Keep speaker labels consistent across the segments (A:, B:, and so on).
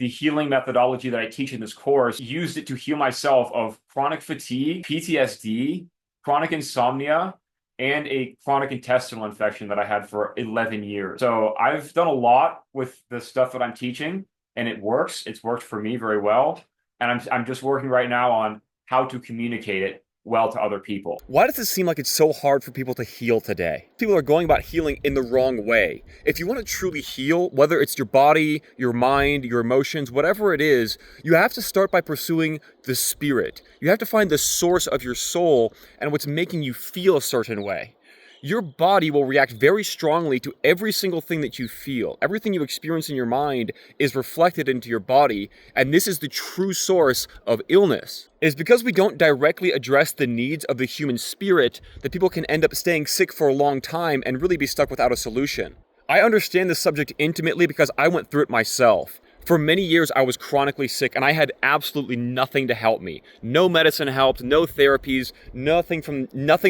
A: the healing methodology that I teach in this course, used it to heal myself of chronic fatigue, PTSD, chronic insomnia, and a chronic intestinal infection that I had for 11 years. So I've done a lot with the stuff that I'm teaching, and it works. It's worked for me very well. And I'm just working right now on how to communicate it well to other people.
B: Why does it seem like it's so hard for people to heal today? People are going about healing in the wrong way. If you want to truly heal, whether it's your body, your mind, your emotions, whatever it is, you have to start by pursuing the spirit. You have to find the source of your soul and what's making you feel a certain way. Your body will react very strongly to every single thing that you feel. Everything you experience in your mind is reflected into your body, and this is the true source of illness. It is because we don't directly address the needs of the human spirit that people can end up staying sick for a long time and really be stuck without a solution. I understand this subject intimately because I went through it myself. For many years, I was chronically sick, and I had absolutely nothing to help me. No medicine helped, no therapies, nothing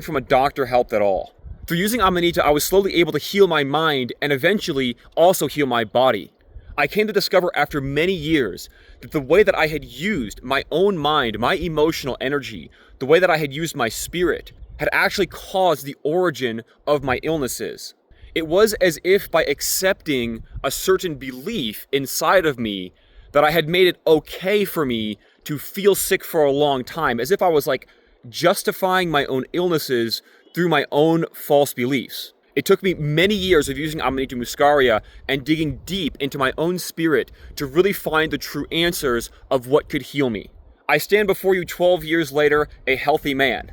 B: from a doctor helped at all. Through using Amanita, I was slowly able to heal my mind and eventually also heal my body. I came to discover after many years that the way that I had used my own mind, my emotional energy, the way that I had used my spirit, had actually caused the origin of my illnesses. It was as if by accepting a certain belief inside of me that I had made it okay for me to feel sick for a long time, as if I was like justifying my own illnesses through my own false beliefs. It took me many years of using Amanita Muscaria and digging deep into my own spirit to really find the true answers of what could heal me. I stand before you 12 years later, a healthy man.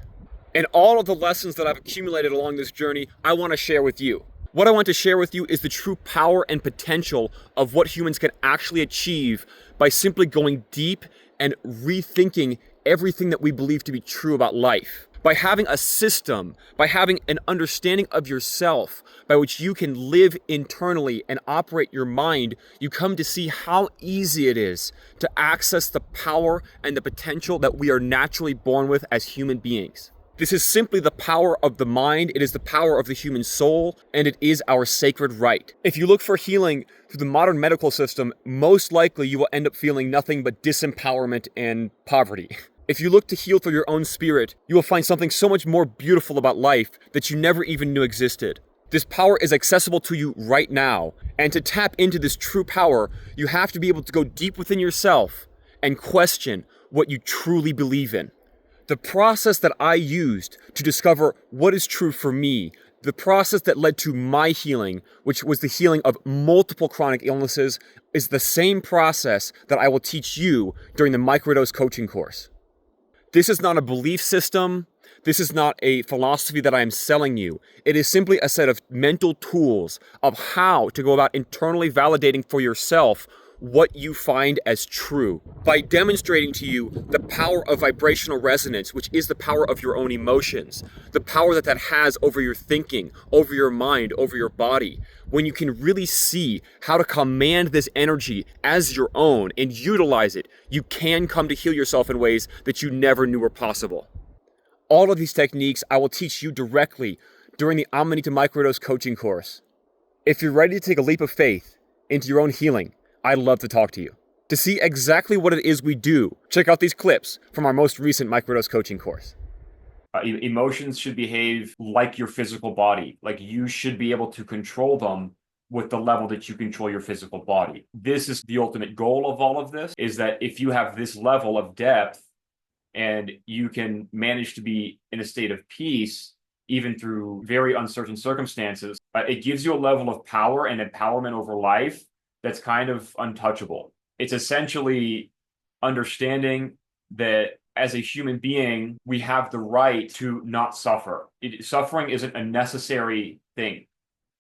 B: And all of the lessons that I've accumulated along this journey, I want to share with you. What I want to share with you is the true power and potential of what humans can actually achieve by simply going deep and rethinking everything that we believe to be true about life. By having a system, by having an understanding of yourself, by which you can live internally and operate your mind, you come to see how easy it is to access the power and the potential that we are naturally born with as human beings. This is simply the power of the mind, it is the power of the human soul, and it is our sacred right. If you look for healing through the modern medical system, most likely you will end up feeling nothing but disempowerment and poverty. If you look to heal through your own spirit, you will find something so much more beautiful about life that you never even knew existed. This power is accessible to you right now, and to tap into this true power, you have to be able to go deep within yourself and question what you truly believe in. The process that I used to discover what is true for me, the process that led to my healing, which was the healing of multiple chronic illnesses, is the same process that I will teach you during the microdose coaching course. This is not a belief system. This is not a philosophy that I am selling you. It is simply a set of mental tools of how to go about internally validating for yourself what you find as true by demonstrating to you the power of vibrational resonance, which is the power of your own emotions, the power that has over your thinking, over your mind, over your body. When you can really see how to command this energy as your own and utilize it, you can come to heal yourself in ways that you never knew were possible. All of these techniques I will teach you directly during the Amanita Microdose coaching course. If you're ready to take a leap of faith into your own healing, I'd love to talk to you. To see exactly what it is we do, check out these clips from our most recent microdose coaching course.
A: Emotions should behave like your physical body. Like you should be able to control them with the level that you control your physical body. This is the ultimate goal of all of this, is that if you have this level of depth and you can manage to be in a state of peace, even through very uncertain circumstances, it gives you a level of power and empowerment over life that's kind of untouchable. It's essentially understanding that as a human being, we have the right to not suffer. Suffering isn't a necessary thing.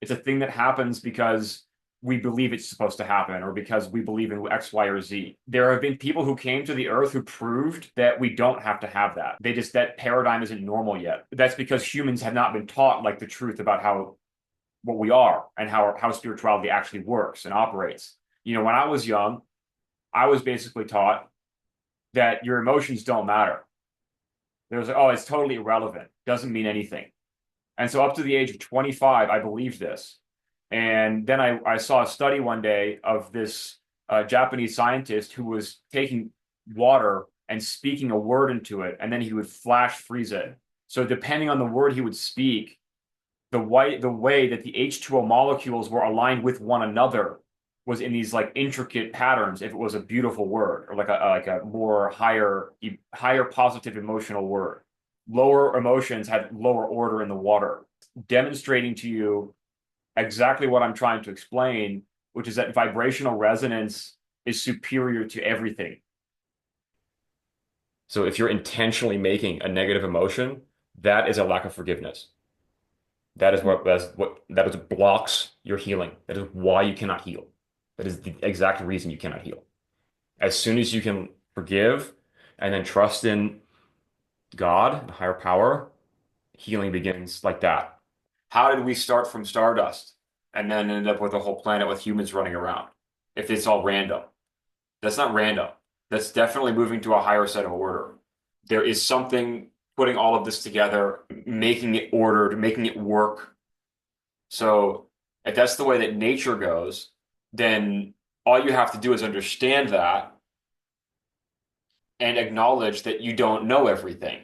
A: It's a thing that happens because we believe it's supposed to happen or because we believe in X, Y, or Z. There have been people who came to the earth who proved that we don't have to have that. That paradigm isn't normal yet. That's because humans have not been taught like the truth about what we are and how spirituality actually works and operates. When I was young, I was basically taught that your emotions don't matter. There was, oh, it's totally irrelevant. Doesn't mean anything. And so up to the age of 25, I believed this. And then I saw a study one day of this a Japanese scientist who was taking water and speaking a word into it, and then he would flash freeze it. So depending on the word he would speak, the way that the H2O molecules were aligned with one another was in these like intricate patterns. If it was a beautiful word or like a more higher positive emotional word, lower emotions had lower order in the water, demonstrating to you exactly what I'm trying to explain, which is that vibrational resonance is superior to everything. So if you're intentionally making a negative emotion, that is a lack of forgiveness. That is what blocks your healing. That is why you cannot heal. That is the exact reason you cannot heal. As soon as you can forgive and then trust in God and higher power, healing begins like that. How did we start from stardust and then end up with a whole planet with humans running around? If it's all random. That's not random. That's definitely moving to a higher set of order. There is something putting all of this together, making it ordered, making it work. So if that's the way that nature goes, then all you have to do is understand that and acknowledge that you don't know everything.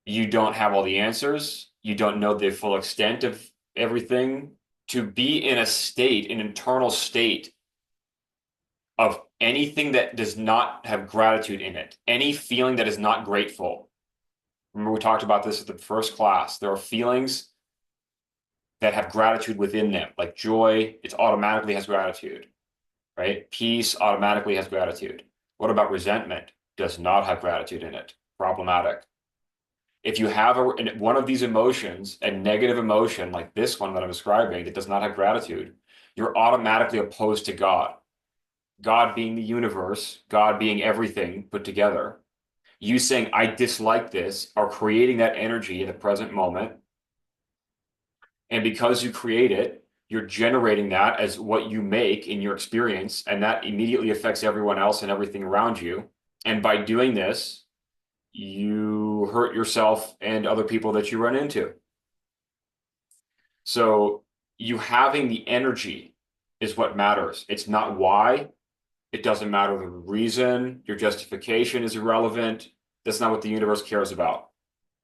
A: You don't have all the answers. You don't know the full extent of everything. To be in a state, an internal state of anything that does not have gratitude in it, any feeling that is not grateful. Remember, we talked about this at the first class. There are feelings that have gratitude within them, like joy, it automatically has gratitude, right? Peace automatically has gratitude. What about resentment? Does not have gratitude in it. Problematic. If you have one of these emotions, a negative emotion like this one that I'm describing that does not have gratitude, you're automatically opposed to God. God being the universe, God being everything put together. You saying, I dislike this, are creating that energy in the present moment. And because you create it, you're generating that as what you make in your experience, and that immediately affects everyone else and everything around you. And by doing this, you hurt yourself and other people that you run into. So you having the energy is what matters. It's not why. It doesn't matter the reason. Your justification is irrelevant. That's not what the universe cares about.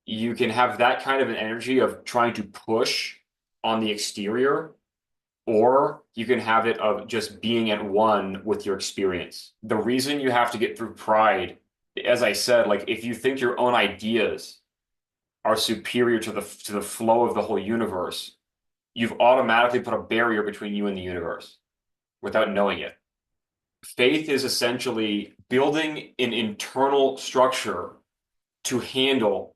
A: You can have that kind of an energy of trying to push on the exterior, or you can have it of just being at one with your experience. The reason you have to get through pride, as I said, like if you think your own ideas are superior to the flow of the whole universe, you've automatically put a barrier between you and the universe without knowing it. Faith is essentially building an internal structure to handle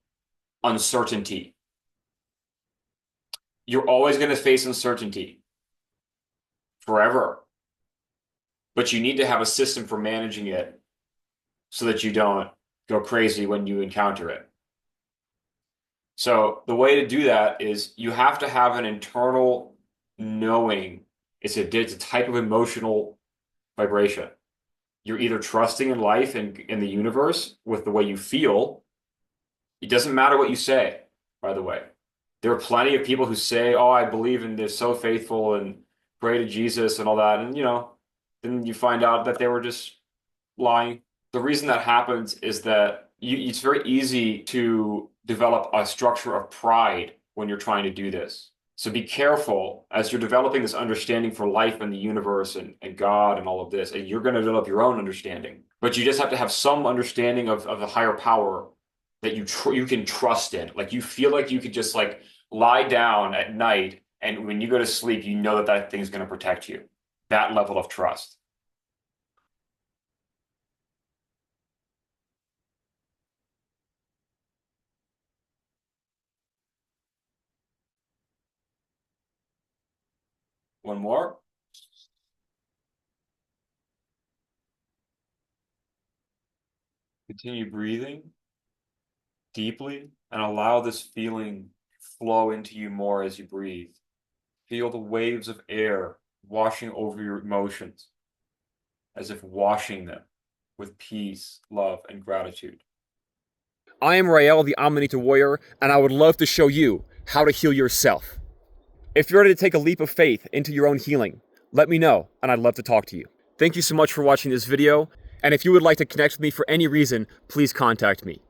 A: uncertainty. You're always going to face uncertainty forever, but you need to have a system for managing it so that you don't go crazy when you encounter it. So the way to do that is you have to have an internal knowing. It's a type of emotional vibration. You're either trusting in life and in the universe with the way you feel. It doesn't matter what you say, by the way. There are plenty of people who say, oh, I believe in this, so faithful and pray to Jesus and all that. And, then you find out that they were just lying. The reason that happens is that it's very easy to develop a structure of pride when you're trying to do this. So be careful as you're developing this understanding for life and the universe and God and all of this, and you're going to develop your own understanding. But you just have to have some understanding of the higher power that you can trust in. Like you feel like you could just like lie down at night, and when you go to sleep, you know that thing's going to protect you. That level of trust. One more. Continue breathing deeply and allow this feeling flow into you more as you breathe. Feel the waves of air washing over your emotions as if washing them with peace, love, and gratitude.
B: I am Rael, the Amanita Warrior, and I would love to show you how to heal yourself. If you're ready to take a leap of faith into your own healing, let me know, and I'd love to talk to you. Thank you so much for watching this video, and if you would like to connect with me for any reason, please contact me.